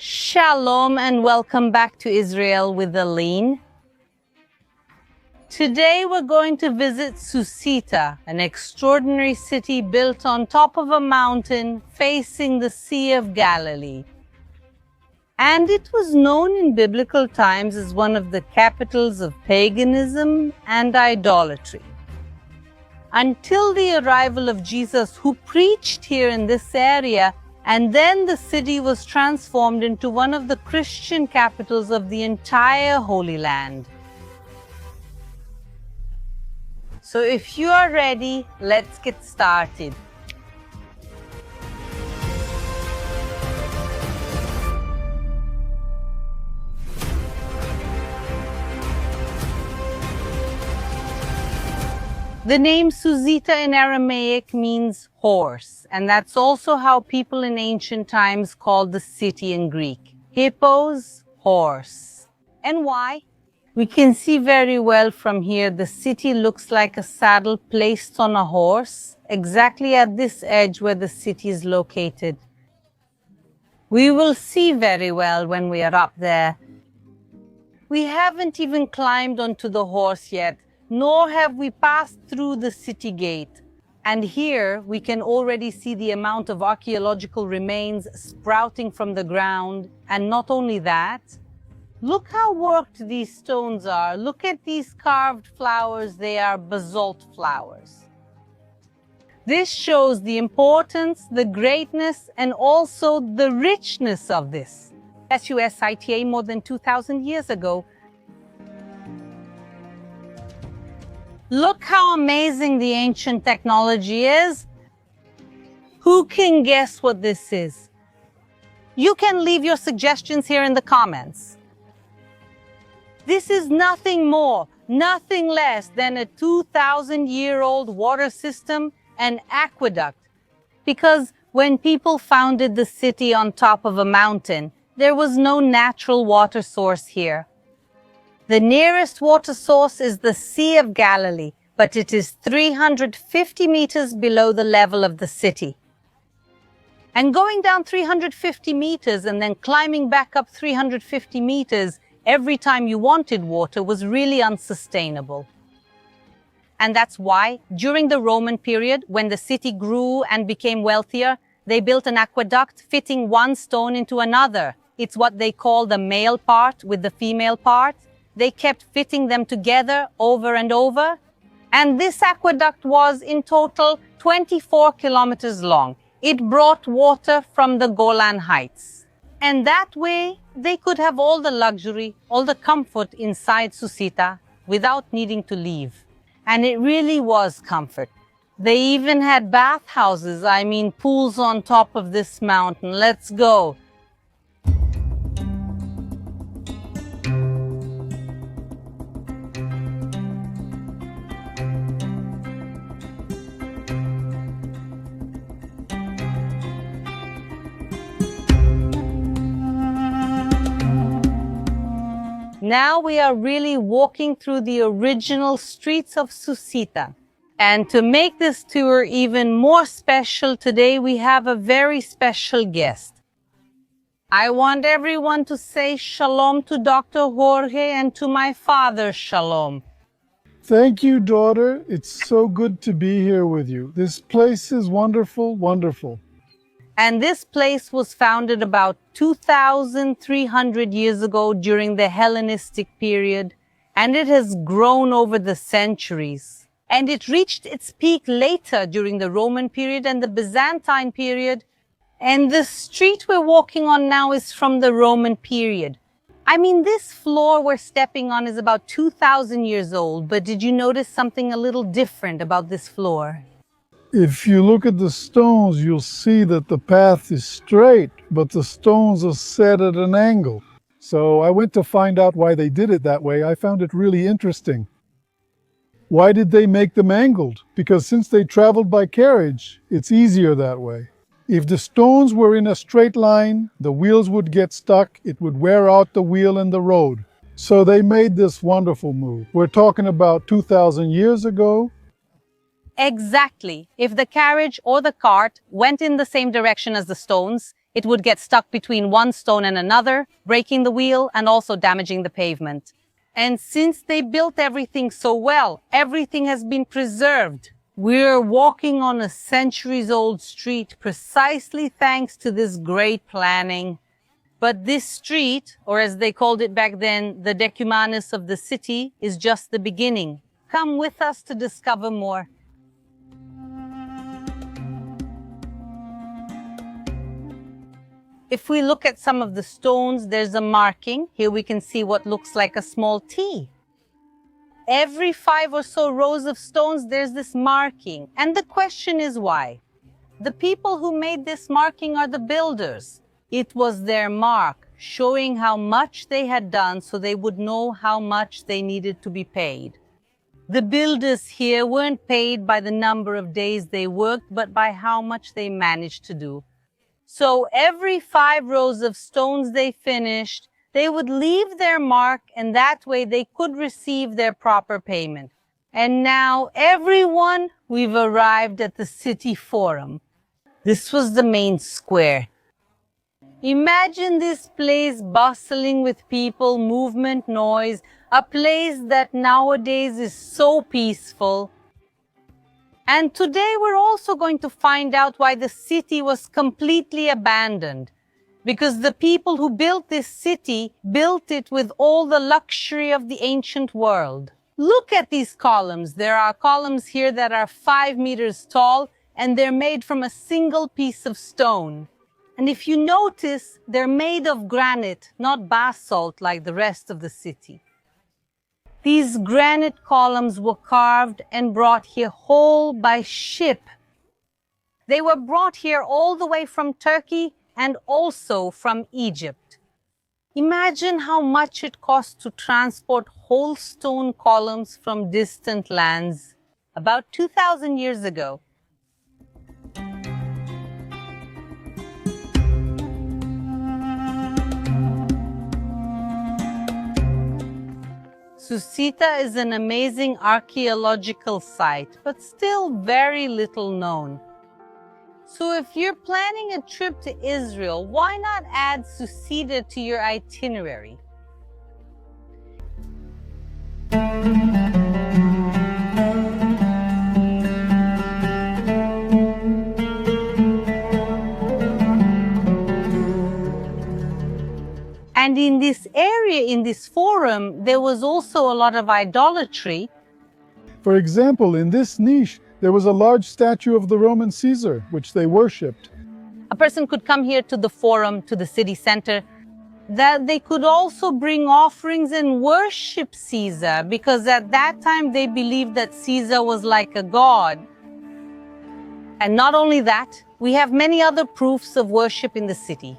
Shalom and welcome back to Israel with Aline. Today we're going to visit Susita, an extraordinary city built on top of a mountain facing the Sea of Galilee. And it was known in biblical times as one of the capitals of paganism and idolatry. Until the arrival of Jesus, who preached here in this area, and then the city was transformed into one of the Christian capitals of the entire Holy Land. So if you are ready, let's get started. The name Susita in Aramaic means horse, and that's also how people in ancient times called the city in Greek. Hippos, horse. And why? We can see very well from here the city looks like a saddle placed on a horse, exactly at this edge where the city is located. We will see very well when we are up there. We haven't even climbed onto the horse yet, nor have we passed through the city gate. And here we can already see the amount of archaeological remains sprouting from the ground. And not only that, look how worked these stones are. Look at these carved flowers. They are basalt flowers. This shows the importance, the greatness, and also the richness of this. SUSITA more than 2,000 years ago. Look how amazing the ancient technology is. Who can guess what this is? You can leave your suggestions here in the comments. This is nothing more, nothing less than a 2,000-year-old water system, an aqueduct. Because when people founded the city on top of a mountain, there was no natural water source here. The nearest water source is the Sea of Galilee, but it is 350 meters below the level of the city. And going down 350 meters and then climbing back up 350 meters every time you wanted water was really unsustainable. And that's why, during the Roman period, when the city grew and became wealthier, they built an aqueduct fitting one stone into another. It's what they call the male part with the female part. They kept fitting them together over and over. And this aqueduct was in total 24 kilometers long. It brought water from the Golan Heights. And that way, they could have all the luxury, all the comfort inside Susita without needing to leave. And it really was comfort. They even had bathhouses, pools on top of this mountain. Let's go. Now we are really walking through the original streets of Susita. And to make this tour even more special, today we have a very special guest. I want everyone to say shalom to Dr. Jorge and to my father, shalom. Thank you, daughter. It's so good to be here with you. This place is wonderful, wonderful. And this place was founded about 2,300 years ago during the Hellenistic period, and it has grown over the centuries. And it reached its peak later during the Roman period and the Byzantine period. And the street we're walking on now is from the Roman period. This floor we're stepping on is about 2,000 years old, but did you notice something a little different about this floor? If you look at the stones, you'll see that the path is straight, but the stones are set at an angle. So I went to find out why they did it that way. I found it really interesting. Why did they make them angled? Because since they traveled by carriage, it's easier that way. If the stones were in a straight line, the wheels would get stuck. It would wear out the wheel and the road. So they made this wonderful move. We're talking about 2,000 years ago. Exactly. If the carriage or the cart went in the same direction as the stones, It would get stuck between one stone and another, breaking the wheel and also damaging the pavement. And since they built everything so well, everything has been preserved. We're walking on a centuries-old street precisely thanks to this great planning. But this street, or as they called it back then, the decumanus of the city, is just the beginning. Come with us to discover more. If we look at some of the stones, there's a marking. Here we can see what looks like a small T. Every 5 or so rows of stones, there's this marking. And the question is why? The people who made this marking are the builders. It was their mark, showing how much they had done so they would know how much they needed to be paid. The builders here weren't paid by the number of days they worked, but by how much they managed to do. So every 5 rows of stones they finished, they would leave their mark, and that way they could receive their proper payment. And now, everyone, we've arrived at the city forum. This was the main square. Imagine this place bustling with people, movement, noise, a place that nowadays is so peaceful. And today we're also going to find out why the city was completely abandoned. Because the people who built this city built it with all the luxury of the ancient world. Look at these columns. There are columns here that are 5 meters tall, and they're made from a single piece of stone. And if you notice, they're made of granite, not basalt like the rest of the city. These granite columns were carved and brought here whole by ship. They were brought here all the way from Turkey and also from Egypt. Imagine how much it cost to transport whole stone columns from distant lands about 2,000 years ago. Susita is an amazing archaeological site, but still very little known. So if you're planning a trip to Israel, why not add Susita to your itinerary? And in this area, in this forum, there was also a lot of idolatry. For example, in this niche, there was a large statue of the Roman Caesar, which they worshipped. A person could come here to the forum, to the city center, that they could also bring offerings and worship Caesar, because at that time they believed that Caesar was like a god. And not only that, we have many other proofs of worship in the city.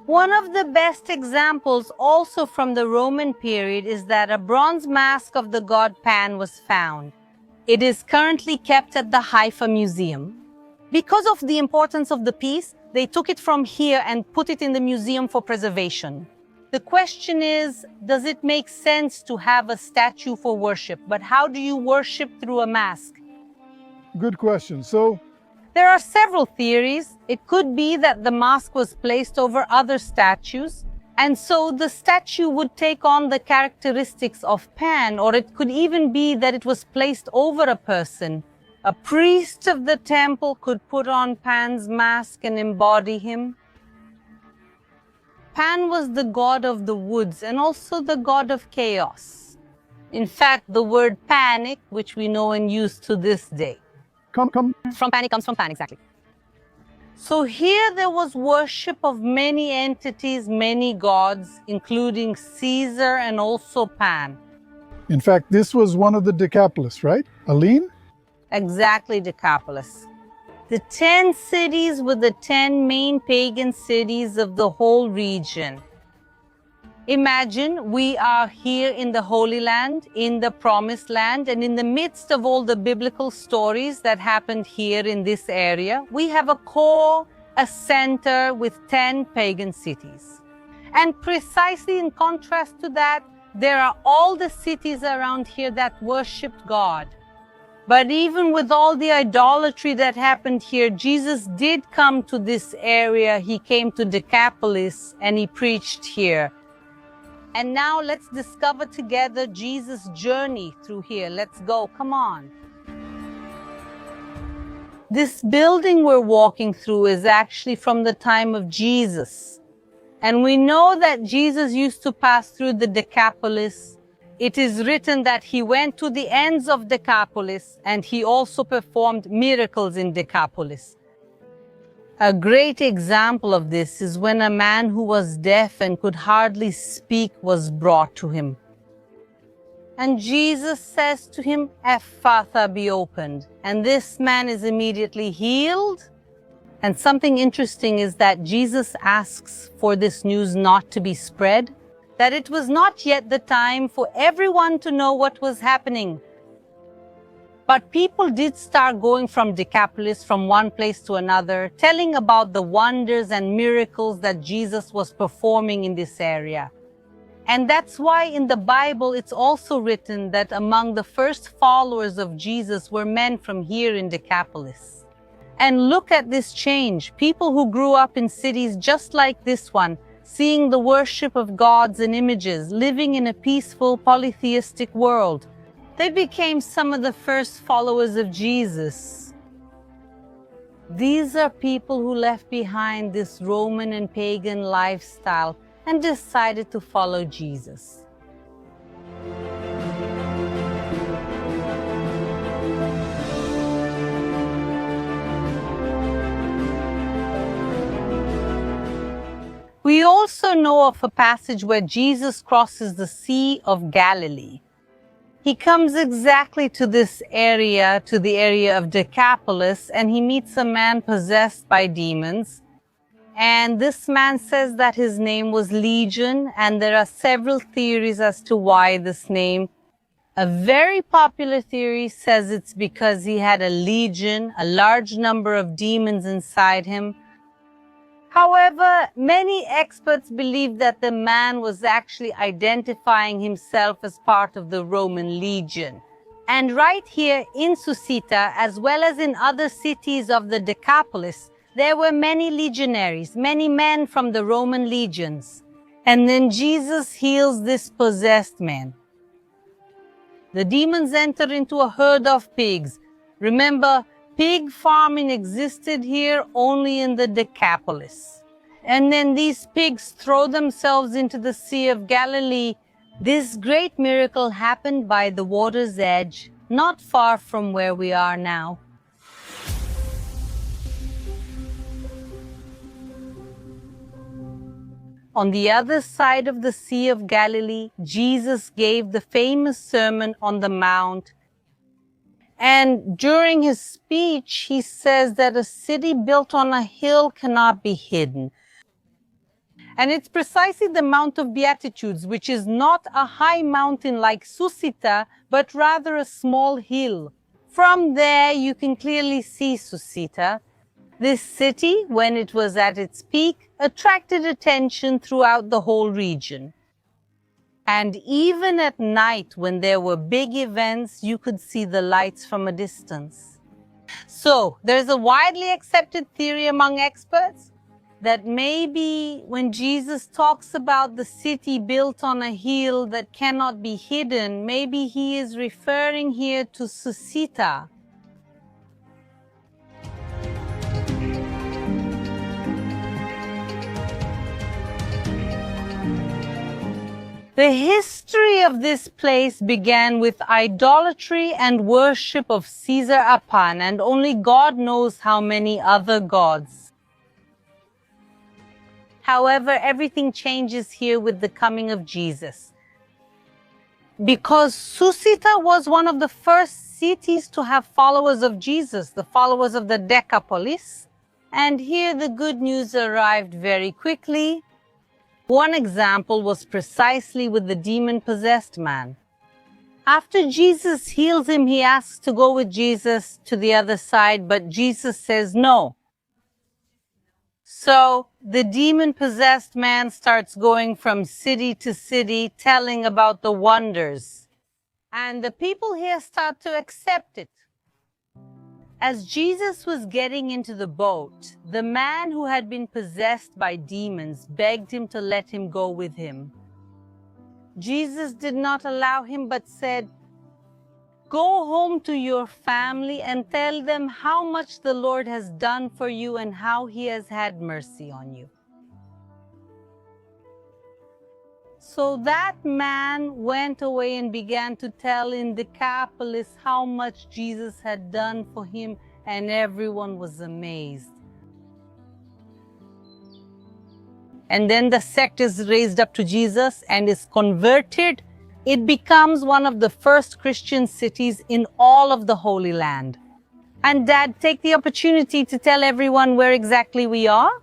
One of the best examples also from the Roman period is that a bronze mask of the god Pan was found. It is currently kept at the Haifa Museum. Because of the importance of the piece, they took it from here and put it in the museum for preservation. The question is, does it make sense to have a statue for worship? But how do you worship through a mask? Good question. So, there are several theories. It could be that the mask was placed over other statues, and so the statue would take on the characteristics of Pan, or it could even be that it was placed over a person. A priest of the temple could put on Pan's mask and embody him. Pan was the god of the woods and also the god of chaos. In fact, the word panic, which we know and use to this day. From panic comes from Pan, exactly. So here there was worship of many entities, many gods, including Caesar and also Pan. in fact, this was one of the Decapolis, right? Aline? Exactly, Decapolis. The 10 cities were the 10 main pagan cities of the whole region. Imagine we are here in the Holy Land, in the Promised Land, and in the midst of all the biblical stories that happened here in this area, we have a core, a center with 10 pagan cities. And precisely in contrast to that, there are all the cities around here that worshipped God. But even with all the idolatry that happened here, Jesus did come to this area. He came to Decapolis and he preached here. And now let's discover together Jesus' journey through here. Let's go. Come on. This building we're walking through is actually from the time of Jesus. And we know that Jesus used to pass through the Decapolis. It is written that he went to the ends of Decapolis and he also performed miracles in Decapolis. A great example of this is when a man who was deaf and could hardly speak was brought to him. And Jesus says to him, "Ephatha, be opened." And this man is immediately healed. And something interesting is that Jesus asks for this news not to be spread, that it was not yet the time for everyone to know what was happening. But people did start going from Decapolis, from one place to another, telling about the wonders and miracles that Jesus was performing in this area. And that's why in the Bible it's also written that among the first followers of Jesus were men from here in Decapolis. And look at this change. People who grew up in cities just like this one, seeing the worship of gods and images, living in a peaceful polytheistic world, they became some of the first followers of Jesus. These are people who left behind this Roman and pagan lifestyle and decided to follow Jesus. We also know of a passage where Jesus crosses the Sea of Galilee. He comes exactly to this area, to the area of Decapolis, and he meets a man possessed by demons. And this man says that his name was Legion, and there are several theories as to why this name. A very popular theory says it's because he had a legion, a large number of demons inside him. However, many experts believe that the man was actually identifying himself as part of the Roman legion. And right here in Susita, as well as in other cities of the Decapolis, there were many legionaries, many men from the Roman legions. And then Jesus heals this possessed man. The demons enter into a herd of pigs. Remember, pig farming existed here only in the Decapolis. And then these pigs throw themselves into the Sea of Galilee. This great miracle happened by the water's edge, not far from where we are now. On the other side of the Sea of Galilee, Jesus gave the famous Sermon on the Mount. And during his speech, he says that a city built on a hill cannot be hidden. And it's precisely the Mount of Beatitudes, which is not a high mountain like Susita, but rather a small hill. From there, you can clearly see Susita. This city, when it was at its peak, attracted attention throughout the whole region. And even at night, when there were big events, you could see the lights from a distance. So, there's a widely accepted theory among experts that maybe when Jesus talks about the city built on a hill that cannot be hidden, maybe he is referring here to Susita. The history of this place began with idolatry and worship of Caesar Apan, and only God knows how many other gods. However, everything changes here with the coming of Jesus. Because Susita was one of the first cities to have followers of Jesus, the followers of the Decapolis, and here the good news arrived very quickly. One example was precisely with the demon-possessed man. After Jesus heals him, he asks to go with Jesus to the other side, but Jesus says no. So the demon-possessed man starts going from city to city, telling about the wonders. And the people here start to accept it. As Jesus was getting into the boat, the man who had been possessed by demons begged him to let him go with him. Jesus did not allow him but said, "Go home to your family and tell them how much the Lord has done for you and how he has had mercy on you." So that man went away and began to tell in Decapolis how much Jesus had done for him, and everyone was amazed. And then the sect is raised up to Jesus and is converted. It becomes one of the first Christian cities in all of the Holy Land. And Dad, take the opportunity to tell everyone where exactly we are.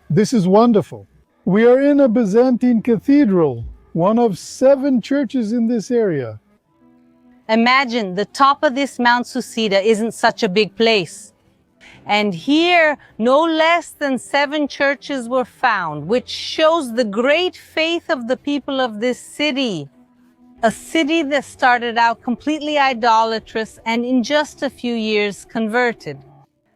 This is wonderful. We are in a Byzantine cathedral, one of 7 churches in this area. Imagine the top of this Mount Susita isn't such a big place. And here, no less than 7 churches were found, which shows the great faith of the people of this city. A city that started out completely idolatrous and in just a few years converted.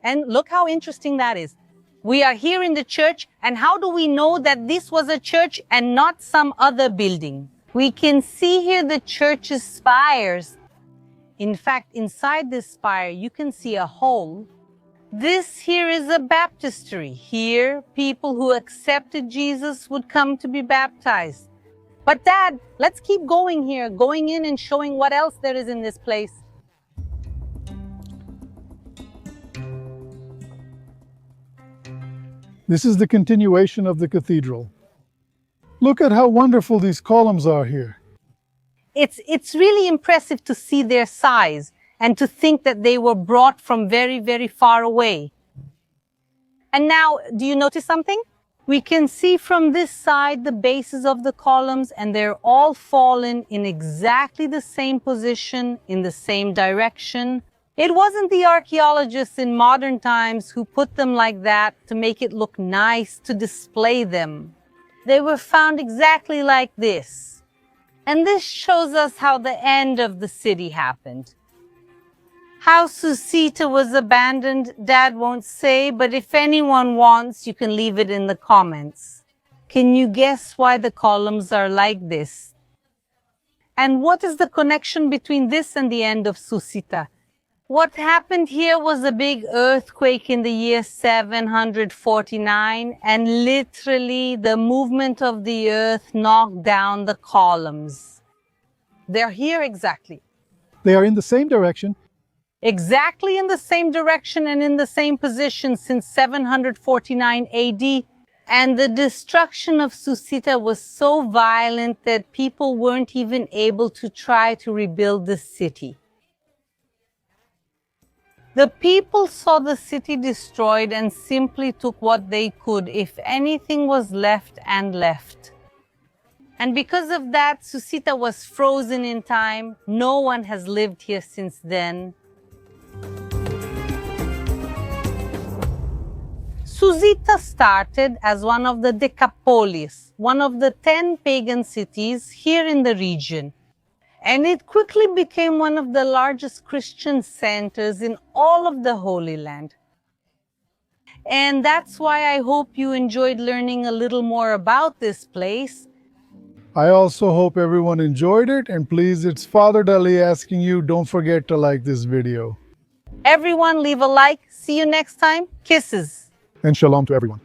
And look how interesting that is. We are here in the church, and how do we know that this was a church and not some other building? We can see here the church's spires. In fact, inside this spire, you can see a hole. This here is a baptistry. Here, people who accepted Jesus would come to be baptized. But Dad, let's keep going here, going in and showing what else there is in this place. This is the continuation of the cathedral. Look at how wonderful these columns are here. It's really impressive to see their size and to think that they were brought from very, very far away. And now, do you notice something? We can see from this side the bases of the columns, and they're all fallen in exactly the same position, in the same direction. It wasn't the archaeologists in modern times who put them like that to make it look nice, to display them. They were found exactly like this. And this shows us how the end of the city happened. How Susita was abandoned, Dad won't say, but if anyone wants, you can leave it in the comments. Can you guess why the columns are like this? And what is the connection between this and the end of Susita? What happened here was a big earthquake in the year 749, and literally the movement of the earth knocked down the columns. They're here exactly. They are in the same direction. Exactly in the same direction and in the same position since 749 AD. And the destruction of Susita was so violent that people weren't even able to try to rebuild the city. The people saw the city destroyed and simply took what they could, if anything was left, and left. And because of that, Susita was frozen in time. No one has lived here since then. Susita started as one of the Decapolis, one of the 10 pagan cities here in the region. And it quickly became one of the largest Christian centers in all of the Holy Land. And that's why I hope you enjoyed learning a little more about this place. I also hope everyone enjoyed it, and please, it's Father Dali asking you, don't forget to like this video. Everyone leave a like. See you next time. Kisses. And shalom to everyone.